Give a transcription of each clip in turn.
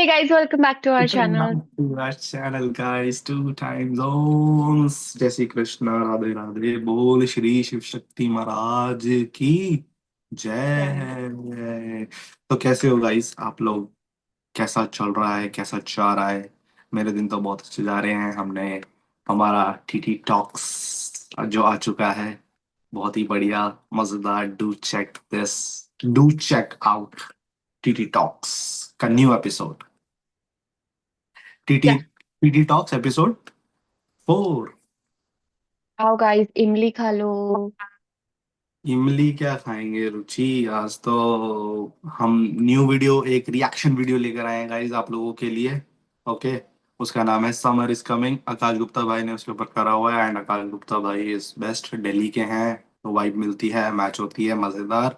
Hey guys, welcome back to our Welcome back channel. to our channel, guys. Two time zones. जय श्री कृष्ण, राधे राधे, बोल श्री शिव शक्ति महाराज की जय Yeah. है। तो कैसे हो गाइस आप लोग? कैसा चल रहा है, कैसा जा रहा है? मेरे दिन तो बहुत अच्छे जा रहे हैं। हमने हमारा टीटी टॉक्स जो आ चुका है, बहुत ही बढ़िया मजेदार। Do check out TT talks का new episode. TT Yeah. TT talks episode 4। आओ guys, इमली खा लो। इमली क्या खाएंगे रुचि? आज तो हम न्यू वीडियो, एक रिएक्शन वीडियो लेकर आए हैं गाइस आप लोगों के लिए। ओके, उसका नाम है समर इज कमिंग। आकाश गुप्ता भाई ने उसके ऊपर करा हुआ है, एंड आकाश गुप्ता भाई इज बेस्ट। दिल्ली के हैं तो वाइब मिलती है, मैच होती है मजेदार।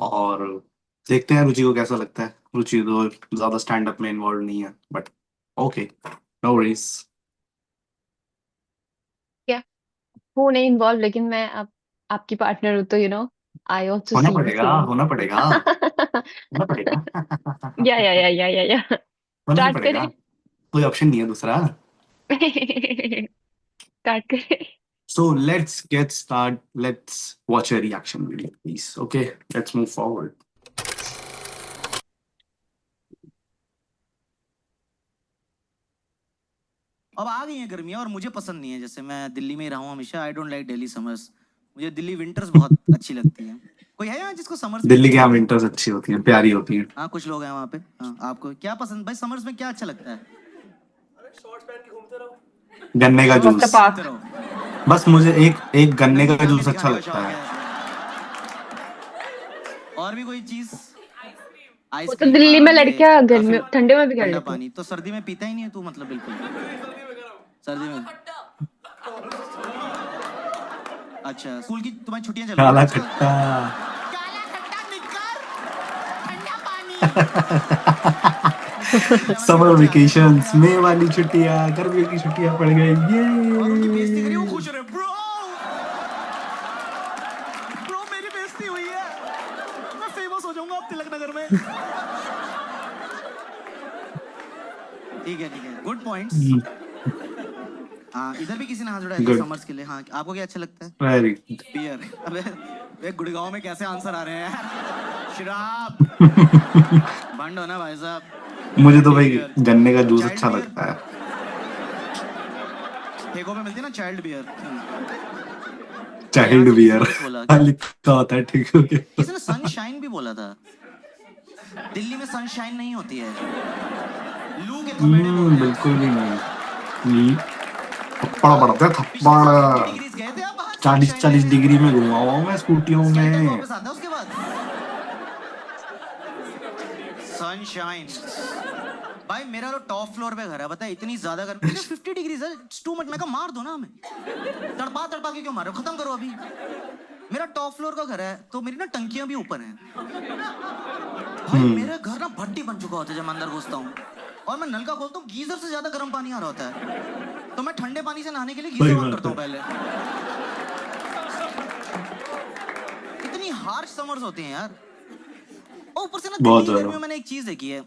और देखते हैं रुचि को कैसा लगता है। रुचि तो ज्यादा स्टैंड अप में इन्वॉल्व नहीं है, बट ओके, नो वरीज। क्या हूँ नहीं इन्वॉल्व, लेकिन मैं अब आपकी पार्टनर हूँ तो आई ऑल्सो होना सी द पड़ेगा, सेम। होना पड़ेगा, होना पड़ेगा। या होना ही स्टार्ट पड़ेगा, करें। कोई ऑप्शन नहीं है दूसरा। स्टार्ट करें। So let's get start. Let's watch a reaction video, please. Okay, let's move forward. अब आ गई है गर्मियाँ और मुझे पसंद नहीं है। जैसे मैं दिल्ली में ही रहा हूँ हमेशा। I don't like Delhi summers. मुझे दिल्ली विंटर्स बहुत अच्छी लगती है। कोई है यहाँ जिसको समर्स भी दिल्ली अच्छी की यहाँ लगती है? विंटर्स अच्छी होती हैं, प्यारी होती हैं। हाँ, कुछ लोग हैं वहाँ पे। हाँ, आपको क्या पसंद भाई? समर्स में क्या अच्छा लगता है? गन्ने का Walk the जूस। घूमते park. रहो। बस मुझे एक एक गन्ने का नंगी आंखें जूस अच्छा दिखाने का लगता शौक है। है। और भी कोई चीज? वो तो आइसक्रीम, दिल्ली हाँ में ये लड़कियां काफी। गर्मी ठंडे में भी कर ठंडा लेती है। पानी तो सर्दी में पीता ही नहीं है तू, मतलब बिल्कुल। सर्दी में अच्छा, स्कूल की तुम्हारी छुट्टियां चल रही है ना काला आजकल? खट्टा। काला खट्टा निक्कर, ठंडा पानी। लेमन के समर बच्चे आ गए थे हमारे वेकेशंस, यहाँ मई वाली छुट्टियां, गर्मियों की छुट्टियां पड़ गई और उनकी बेइज्जती करी, वो ये। खुश हो रहे। ब्रो ब्रो मेरी बेइज्जती हुई है, मैं फेमस हो जाऊंगा अब तिलक नगर में। ठीक है, गुड पॉइंट्स। हाँ, इधर भी किसी ने हाथ उठाया था गुड, समर्स के लिए। हाँ, आपको क्या अच्छा लगता है? वेरी। बियर। अबे गुड़गांव में कैसे आंसर आ रहे हैं यार? शराब। भंड हो ना भाई साहब। मुझे तो ठंडी भाई बियर, गन्ने का जूस चाइल्ड अच्छा बियर। लगता है। ठेकों पे मिलती है ना चाइल्ड बियर। यहाँ चाइल्ड से किसी ने बियर कुछ बोला क्या? लिखा होता है, ठीक हो गया। किसी ने सनशाइन भी बोला था। दिल्ली में सनशाइन नहीं होती है, लू के थपेड़े बोलते हैं। बिल्कुल भी नहीं। थप्पड़ और पड़ते हैं, पिछले साल 80 थप्पड़। डिग्रीज गए थे आप बाहर 40-40 सनशाइन डिग्री में लेने? घुमा हुआ हूँ मैं स्कूटियों स्केल्टन में। वापस आता है उसके बाद। सनशाइन भाई, मेरा तो टॉप फ्लोर पे घर है, बता इतनी ज्यादा गर्मी। 50 डिग्रीज है, इट्स टू मच। मैं कहा मार दो ना हमें, तड़पा तड़पा के क्यों मार रहे हो, खत्म करो अभी। मेरा टॉप फ्लोर का घर है तो मेरी ना टंकियां भी ऊपर हैं। भाई मेरा घर ना भट्टी बन चुका होता है जब मैं अंदर घुसता हूँ, और मैं नल का खोलता हूँ, गीजर से ज्यादा गर्म पानी आ रहा होता है। तो मैं ठंडे पानी से नहाने के लिए गीजर सही ऑन बात करता हूँ है। पहले। इतनी हार्श समर्स होते हैं यार। और ऊपर से ना दिल्ली बहुत की गर्मी में ज्यादा। मैंने एक चीज देखी है,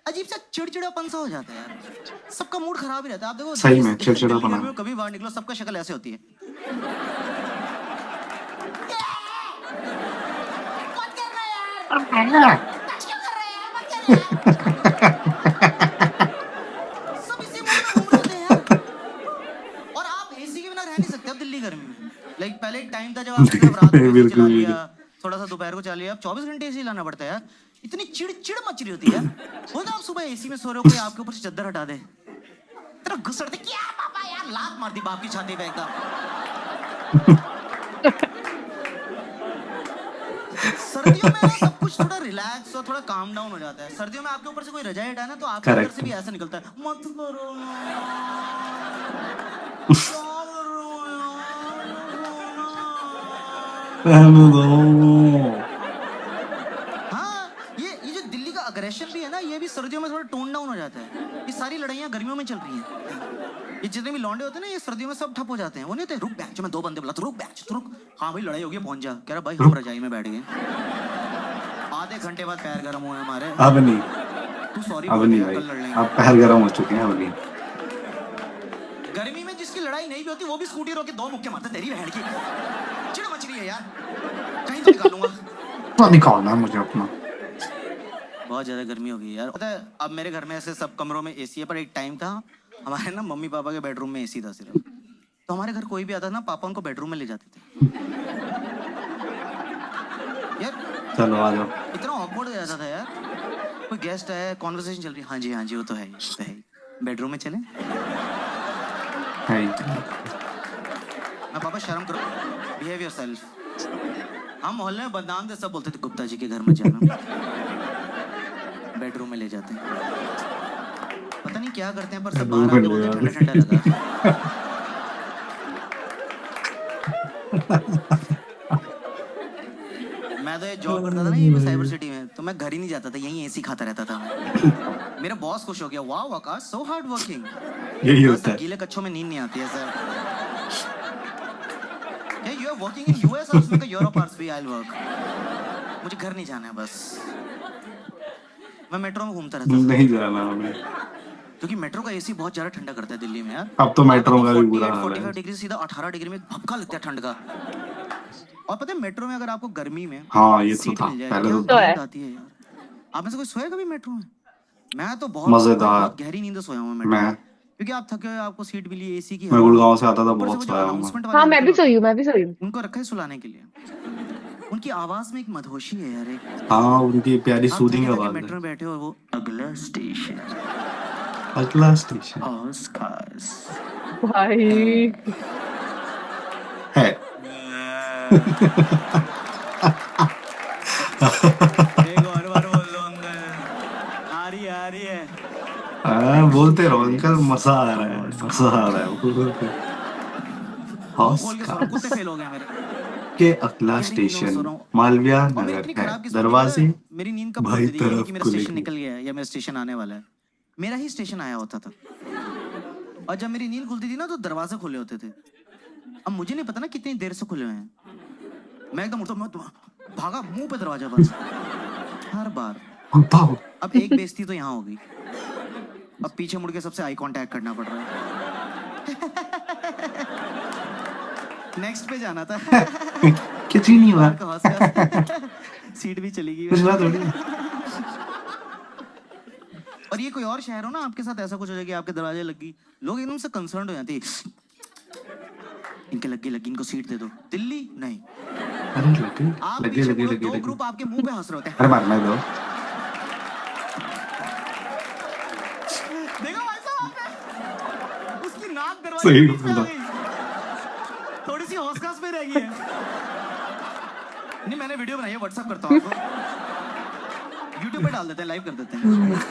अजीब सा चिड़चिड़ापन सा हो जाता है यार। सबका मूड खराब ही रहता है। आप देखो सही दिल्ली में दिल्ली चिड़चिड़ापना। गर्मी में कभी बाहर निकलो, सबका शक्ल ऐसे होती है। मत करना यार, टच क्यों कर रहे हैं यार, मत कर यार। सब इसी मूड में घूम रहे होते हैं यार। और आप एसी के बिना रह नहीं सकते अब दिल्ली गर्मी में। लाइक पहले एक टाइम था जब आप सिर्फ रात को एसी चला बिल्कुल भी लिया, नहीं। थोड़ा सा दोपहर को चला लिया। अब 24 घंटे एसी लाना पड़ता है यार। इतनी चिड़ मच रही होती है। वो ना आप सुबह एसी में सो रहे हो, कोई आपके ऊपर से चद्दर हटा दे, तेरा घुसड़ते क्या पापा यार, लात मार दी बाप की छाती पे एकदम। सर्दियों में ना सब कुछ थोड़ा रिलैक्स और थोड़ा काम डाउन हो जाता है। सर्दियों में आपके ऊपर से कोई रजाई हटाए ना तो आपके अंदर से करेक्ट। भी ऐसा निकलता है, मत करो यार, क्या कर रहे हो रहने दो। यार। हाँ, ये जो दिल्ली का अग्रेशन भी है ना, ये भी सर्दियों में थोड़ा टोन डाउन हो जाता है। ये सारी लड़ाइयाँ गर्मियों में चल रही हैं। ये जितने भी लौंडे होते हैं ना, ये सर्दियों में सब ठप हो जाते हैं। वो नहीं होते, रुक बैच मैं 2 बंदे बुला, तो रुक बैच तो रुक। हाँ भाई लड़ाई हो गई, पहुंच जा। कह रहा भाई हम रुक, रजाई में बैठ गए, आधे घंटे बाद पैर गर्म हुए हमारे। अब नहीं। तू सॉरी अब बोल नहीं दे, भाई, कल लड़ लेंगे। अब पैर गर्म हो चुके हैं, अब नहीं। गर्मी में जिसकी लड़ाई नहीं भी होती वो भी स्कूटी रोक के 2 मुक्के मारता, तेरी बहन की चिड़ मच रही है यार, कहीं तो निकालूंगा। तो निकालना है मुझे अपना। बहुत ज्यादा गर्मी हो गई यार। पता है अब मेरे घर में ऐसे सब कमरों में एसी है, पर एक टाइम था हमारे ना मम्मी पापा के बेडरूम में एसी था सिर्फ, तो हमारे घर कोई भी आता ना पापा उनको बेडरूम में ले जाते थे यार। चलो आ जाओ। इतना ऑकवर्ड हो जाता था यार, कोई गेस्ट है, कॉन्वर्सेशन चल रही है, हाँ जी हाँ जी वो तो है ही, वो तो है ही, बेडरूम में चले। है ही। मैं पापा शर्म करो, बिहेव योरसेल्फ। हम मोहल्ले में बदनाम थे, सब बोलते थे गुप्ता जी के घर में जाना, बेडरूम में ले जाते हैं, पता नहीं क्या करते हैं, पर सब बाहर आके बोलते हैं ठंडा ठंडा लगा। मैं तो ये जॉब करता था ना ये साइबर सिटी में, तो मैं घर ही नहीं जाता था, यहीं एसी खाता रहता था मैं। मेरा बॉस खुश हो गया, वाह आकाश सो हार्ड वर्किंग। यही होता है। गीले कच्छों में नींद नहीं आती है sir. Yeah, you are working in US और उसमें का यूरोप पार्ट्स भी I'll work। मुझे घर नहीं जाना है बस। मैं मेट्रो में घूमता रहता था, नहीं जाना हमें। क्योंकि मेट्रो का एसी बहुत ज्यादा ठंडा करता है दिल्ली में यार। अब तो मेट्रो का भी बुरा हाल 45 है। डिग्री सीधा 18 डिग्री में भपका लगता है ठंड का। और पता है मेट्रो में अगर आपको गर्मी में हाँ ये तो सीट था मिल जाए, पहले क्या तो। नींद आती है यार। आप में से कोई सोया कभी मेट्रो में? मैं तो बहुत मजेदार। बहुत गहरी नींद से सोया हूँ मेट्रो में, मैं क्योंकि आप थके हुए, आपको सीट मिली एसी की मैं हवा, गुड़गांव से आता था, ऊपर से वो बहुत जो सोया हूँ मैं। अनाउंसमेंट वाले हाँ मैं भी अंकल, सोई हूँ, मैं भी सोई हूँ। उनको रखा है सुलाने के लिए। उनकी आवाज में एक मधोशी है यार एक। हाँ उनकी प्यारी आप सूदिंग थके थके आवाज मेट्रो है। में बैठे हो और वो अगला स्टेशन अगला स्टेशन आसपास भाई है। एक और बार बोल दो अंकल, आ रही है। हाँ बोलते रहो अंकल, मजा आ रहा है, मजा आ रहा है। मुंह खोल के सो रहा हूँ, कुत्ते फेल हो गए मेरे। के अगला गहरी नींदों में सो स्टेशन रहा हूँ। मालविया और मेरी नगर इतनी है, खराब किस्मत थी, दरवाजे पता है मेरी नींद कब भाई खुलती थी तरफ कि मेरा खुले स्टेशन हुए। निकल गया है या मेरा स्टेशन आने वाला है, मेरा ही स्टेशन आया होता था। और जब मेरी नींद खुलती थी ना तो दरवाजे खुले होते थे। अब मुझे नहीं पता ना कितनी देर से खुले हुए हैं, मैं एकदम उठता, मैं भागा, मुंह पे दरवाजा बंद हर बार। भागो। अब एक बेइज्जती तो यहाँ हो गई, अब पीछे मुड़ के सबसे आई कांटेक्ट करना पड़ रहा है। नेक्स्ट पे जाना था। कुछ ही नहीं हुआ, बाहर का हौसला। सीट भी चली गई। कुछ हुआ थोड़ी। और ये कोई और शहर हो ना, आपके साथ ऐसा कुछ हो जाए कि आपके दरवाजे लगी, लोग एकदम से कंसर्न हो जाते हैं, इनके लगी इनको सीट दे दो। दिल्ली नहीं, अरे लगे आप लगे पीछे लगे मुड़ो, लगे दो लगे। ग्रुप आपके मुंह पे हंस रहे होते हैं। अरे मारना दो। देखो भाई साहब आपने, उसकी नाक दरवाजे सही के बीच में आ बोला। गई, थोड़ी सी हौसखास में रह गई है। नहीं मैंने वीडियो बनाई है, व्हाट्सएप करता हूँ आपको, यूट्यूब पे डाल देते हैं, लाइव कर देते हैं।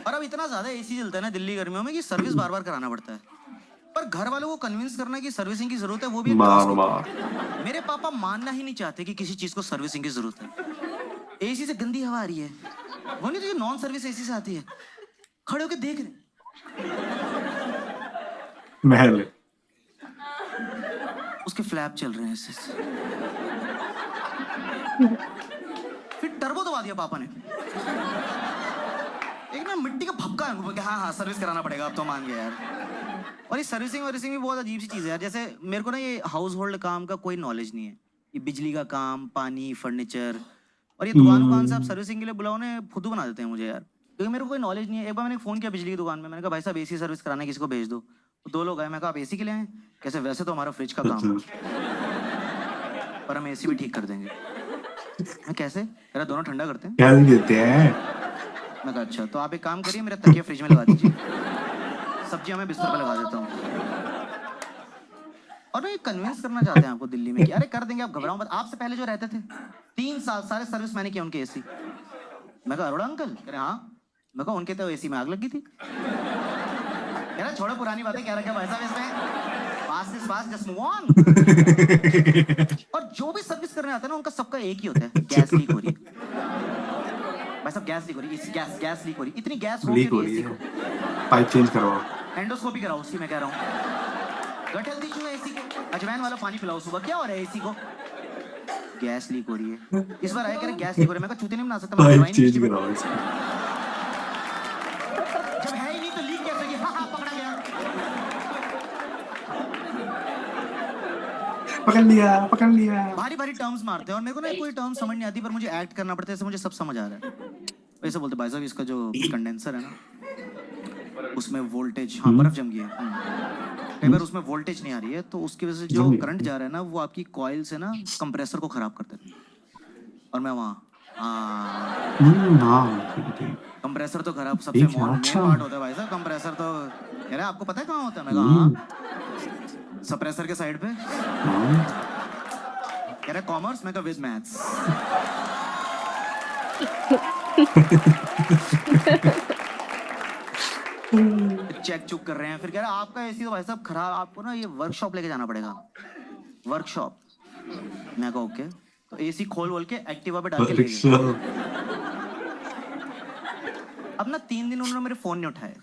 और अब इतना ज्यादा एसी चलता है ना दिल्ली गर्मियों में कि सर्विस बार बार कराना पड़ता है, पर घर वालों को कन्विंस करना कि सर्विसिंग की जरूरत है वो भी एक बार टास्क होता बार है। मेरे पापा मानना ही नहीं चाहते कि किसी चीज को सर्विसिंग की जरूरत है। एसी से गंदी हवा आ रही है, वो नहीं तो ये नॉन सर्विस एसी से आती है, खड़े होके देख रहे, महल उसके फ्लैप चल रहे हैं ऐसे। फिर टर्बो दबा दिया पापा ने, एक ना मिट्टी का भपका है उनको कि हाँ हाँ सर्विस कराना पड़ेगा, अब तो मान गया यार। और ये सर्विसिंग वर्विसिंग भी बहुत अजीब सी चीज़ है यार। जैसे मेरे को ना ये हाउस होल्ड काम का कोई नॉलेज नहीं है, ये बिजली का काम, पानी, फर्नीचर, और ये दुकान से आप सर्विसिंग के लिए बुलाओ ना, फुद्दू बना देते हैं मुझे यार, क्योंकि मेरे को कोई नॉलेज नहीं है। एक बार मैंने फ़ोन किया बिजली की दुकान में, मैंने कहा भाई साहब एसी सर्विस कराना है, किसी को भेज दो। तो 2 लोग आए, मैं कहा आप एसी के लिए आए? कैसे? वैसे तो हमारा फ्रिज का काम है, पर हम एसी भी ठीक कर देंगे। मैं कैसे? मेरा दोनों ठंडा करते हैं। क्या देते हैं? मैं कहा अच्छा, तो आप एक काम करिए, मेरा तकिया फ्रिज में लगा दीजिए, सब्जियां मैं बिस्तर पे लगा देता हूँ। और ये कन्विंस करना चाहते हैं आपको दिल्ली में कि अरे कर देंगे, आप घबराओ मत। आपसे पहले जो रहते थे 3 साल सारे सर्विस मैंने किया उनके एसी। मैं कहा अरोड़ा अंकल? कह रहे हाँ। मैं कहा उनके तो एसी में आग लगी थी। कह रहा छोड़ो पुरानी बातें, क्या रखा भाई साहब इसमें, pass is pass, just move on. और जो भी सर्विस करने आता है ना उनका सबका एक ही होता है, गैस लीक हो रही है भाई साहब, गैस लीक हो रही है, गैस लीक हो रही है, इतनी गैस हो लीक हो रही रही है, है, पाइप चेंज करवाओ, एंडोस्कोपी कराओ, उसी में कह रहा हूँ। गट हेल्थ इशू है एसी को, अजवाइन वाला पानी पिलाओ सुबह, क्या हो रहा है एसी को? गैस लीक हो रही है। इस बार आया कह रहे गैस लीक हो रही है, मैं कहा चूते नहीं बना सकता, मैं पाइप करवाई नहीं चेंज पिछली बार। कराओ इसका। जब है ही नहीं तो लीक कैसे होगी? हाँ हाँ पकड़ा गया। पकड़ लिया। भारी भारी टर्म्स मारते हैं और मेरे को ना कोई टर्म समझ नहीं आती, पर मुझे एक्ट करना पड़ता है, ऐसे मुझे सब समझ आ रहा है। वैसे बोलते भाई साहब इसका जो कंडेंसर है ना उसमें वोल्टेज, हाँ बर्फ जम गई है, कई बार उसमें वोल्टेज नहीं आ रही है, तो उसकी वजह से जो करंट जा रहा है ना वो आपकी कॉइल से ना कंप्रेसर को खराब करता है। और मैं वहाँ हाँ, हाँ ठीक है, ठीक कंप्रेसर तो खराब सबसे ठीक है, मेन अच्छा। पार्ट होता है भाई साहब, कंप्रेसर तो कह रहे आपको पता है कहाँ होता है? मैं कहा हाँ, सप्रेसर के साइड पे। हाँ। कह रहे कॉमर्स, मैं कहा विद मैथ्स। चेक चुक कर रहे हैं, फिर कह रहे आपका एसी तो भाई साहब खराब, आपको ना ये वर्कशॉप लेके जाना पड़ेगा, वर्कशॉप। मैं कहा ओके, तो एसी खोल बोल के एक्टिवा पे डाल के ले गए। वर्कशॉप। अब ना 3 दिन उन्होंने मेरे फोन नहीं उठाए।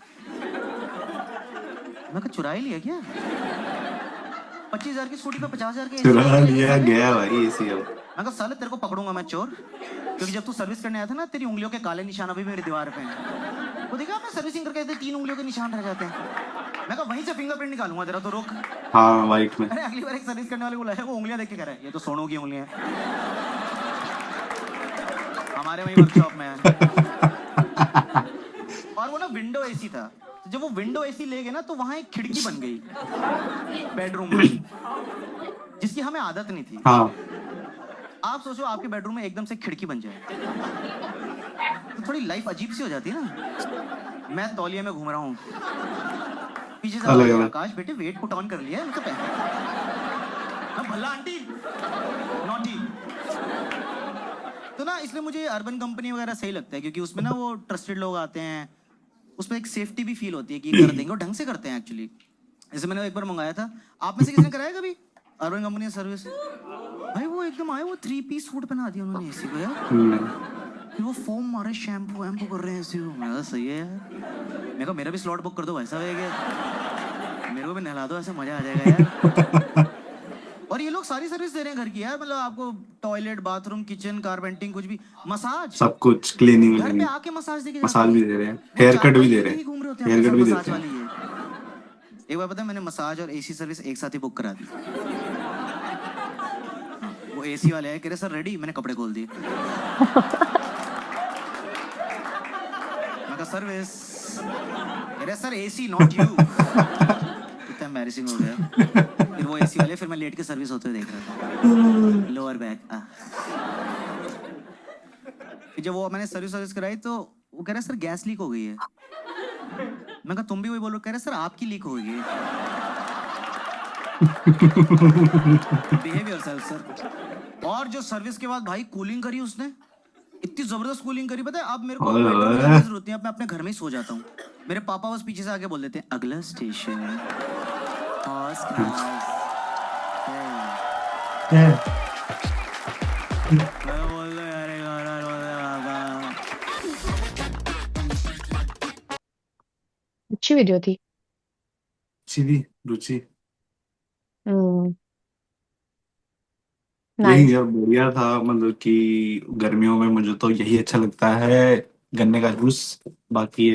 मैं कहा चुरा ही लिया क्या? 25,000 की स्कूटी पे 50,000 के चुरा लिया गया भाई एसी अब। मैं कहा साले तेरे को पकड़ूंगा मैं चोर, क्योंकि जब तू सर्विस करने आया था ना तेरी उंगलियों के काले निशान अभी मेरी दीवार पे हैं। वो देखा आपने सर्विसिंग करके 3 उंगलियों के निशान रह जाते हैं। मैं कहा वहीं से फिंगरप्रिंट निकालूंगा तेरा, तो रोक। हाँ वाइट में। अरे अगली बार एक सर्विस करने वाले को बुलाया, वो उंगलियां देख के कह रहा है ये तो सोनू की उंगलियां हैं, हमारे वहीं वर्कशॉप में है। और वो ना विंडो एसी था, तो जब वो विंडो एसी ले गए ना तो वहां एक खिड़की बन गई बेडरूम में, जिसकी हमें आदत नहीं थी। हाँ आप सोचो आपके बेडरूम में एकदम से खिड़की बन जाए तो थोड़ी लाइफ अजीब सी हो जाती है ना। मैं तौलिए में घूम रहा हूँ, पीछे से अलग आवाज, अलग। आकाश बेटे वेट पुट ऑन कर लिया है? मैं तो भला आंटी नॉटी। तो ना इसलिए मुझे अर्बन कंपनी वगैरह सही लगता है, क्योंकि उसमें ना वो ट्रस्टेड लोग आते हैं, उसमें एक सेफ्टी भी फील होती है कि कर देंगे, और ढंग से करते हैं एक्चुअली। जैसे मैंने एक बार मंगाया था, आप में से किसी ने कराया कभी अर्बन कंपनी की सर्विस? भाई वो एकदम आए, वो 3 पीस सूट पहना दिया उन्होंने एसी को यार, फिर वो फोम मारे, शैम्पू वैम्पू कर रहे हैं एसी को। मैं कहा सही है यार, मैं कहा मेरा भी स्लॉट बुक कर दो भाई साहब, मेरे को भी नहला दो, ऐसे मजा आ जाएगा यार। और ये लोग सारी सर्विस दे रहे हैं घर की यार, मतलब आपको टॉयलेट, बाथरूम, किचन, कारपेंटिंग, कुछ भी, मसाज, सब कुछ क्लीनिंग घर पे व्लीनिंग। आके मसाज देके जाते मसाज हैं। भी दे रहे हैं, वो हेयर कट भी 4-5 दे दिन रहे के हैं, ही घूम रहे होते हैं हेयर अपने कट सर भी मसाज देते हैं। वाली ये। एक बार पता है मैंने मसाज और एसी सर्विस एक साथ ही बुक करा दी। वो एसी वाले आए, कह रहे सर रेडी, मैंने कपड़े खोल दिए। मैं कहा सर्विस, कह रहे सर एसी नॉट यू। इतना एम्बैरेसिंग हो गया। फिर वो एसी वाले, फिर मैं लेट के सर्विस होते हुए देख रहा था, लोअर बैक। फिर जब वो मैंने सर्विस कराई तो वो कह रहा सर गैस लीक हो गई है। मैं कहा तुम भी वही बोलो? कह रहे सर आपकी लीक हो गई है। Behave yourself sir. और जो सर्विस के बाद भाई कूलिंग करी उसने, इतनी जबरदस्त कूलिंग करी, पता है अब मेरे को ओए बेडरूम ओए। जाने की जरूरत नहीं है, मैं अपने घर में ही सो जाता हूँ। मेरे पापा बस पीछे से आके बोल देते हैं अगला स्टेशन हॉर्स क्राउस। मैं बोल दो यार एक और बोल दो बाबा। अच्छी वीडियो थी। सीधी रुचि। हम्म, यही नाइस। यार बढ़िया था, मतलब कि गर्मियों में मुझे तो यही अच्छा लगता है, गन्ने का जूस। बाकी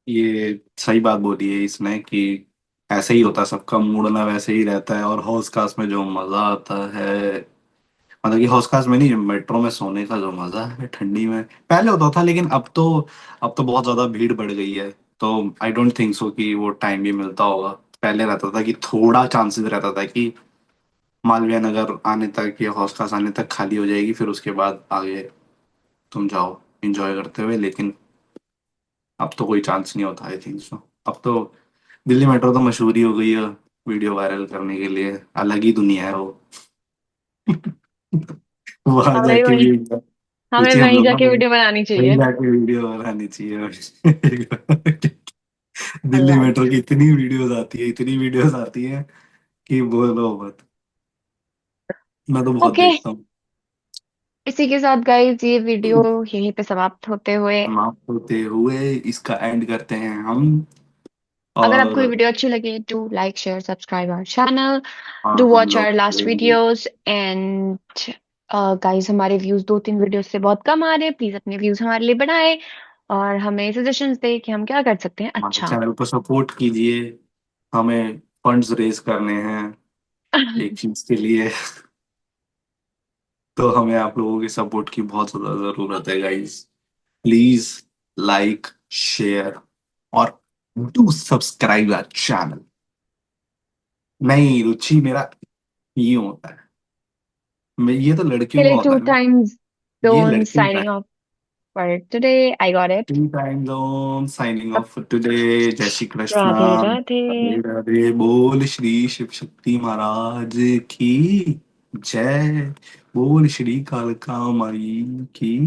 ये सही बात बोली है इसने कि ऐसे ही होता है, सबका मूड ना वैसे ही रहता है। और हौस खास में जो मजा आता है, मतलब कि हौस खास में नहीं, मेट्रो में सोने का जो मजा है ठंडी में, पहले होता था, लेकिन अब तो बहुत ज्यादा भीड़ बढ़ गई है। तो आई डोंट थिंक सो कि वो टाइम भी मिलता होगा। पहले रहता था कि थोड़ा चांसेस रहता था कि मालवीय नगर आने तक या हौस खास आने तक खाली हो जाएगी, फिर उसके बाद आगे तुम जाओ एंजॉय करते हुए। लेकिन अब तो कोई चांस नहीं होता, आई थिंक सो। अब तो दिल्ली मेट्रो तो मशहूर ही हो गई है वीडियो वायरल करने के लिए, अलग ही दुनिया है वो। वहां हमें जाके वही भी हमें रुचि, हम वहीं लोग ना जाके वीडियो बनानी वहीं चाहिए। जाके वीडियो बनानी चाहिए। दिल्ली अलग। मेट्रो की इतनी वीडियोस आती है, इतनी वीडियोस आती है कि बोलो मत। मैं तो बहुत ओके, देखता हूँ। इसी के साथ गाइस ये वीडियो यहीं पे समाप्त होते हुए, समाप्त होते हुए इसका एंड करते हैं हम। अगर आपको ये और वीडियो अच्छी लगे to like share subscribe our channel, हाँ, डू हम वॉच लोग our last videos and guys हमारे व्यूज 2-3 वीडियो से बहुत कम आ रहे हैं, प्लीज अपने व्यूज हमारे लिए बढ़ाएं और हमें सजेशंस दें कि हम क्या कर सकते हैं हमारे अच्छा। चैनल को सपोर्ट कीजिए। हमें फंड्स रेज करने हैं एक चीज के लिए। तो हमें आप लोगों के सपोर्ट की बहुत ज्यादा जरूरत है गाइस। प्लीज लाइक, शेयर और डू सब्सक्राइब आवर चैनल। नहीं रुचि, मेरा ये होता है। ये तो लड़कियों का Kelly होता two है ना। times ये zone लड़कियों का है। signing off for today. I got it. 2 time zone signing off for today. जय श्री कृष्णा। राधे राधे। राधे राधे। बोल श्री शिव शक्ति महाराज की जय। बोल श्री कालका माई की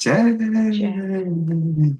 जय। जय।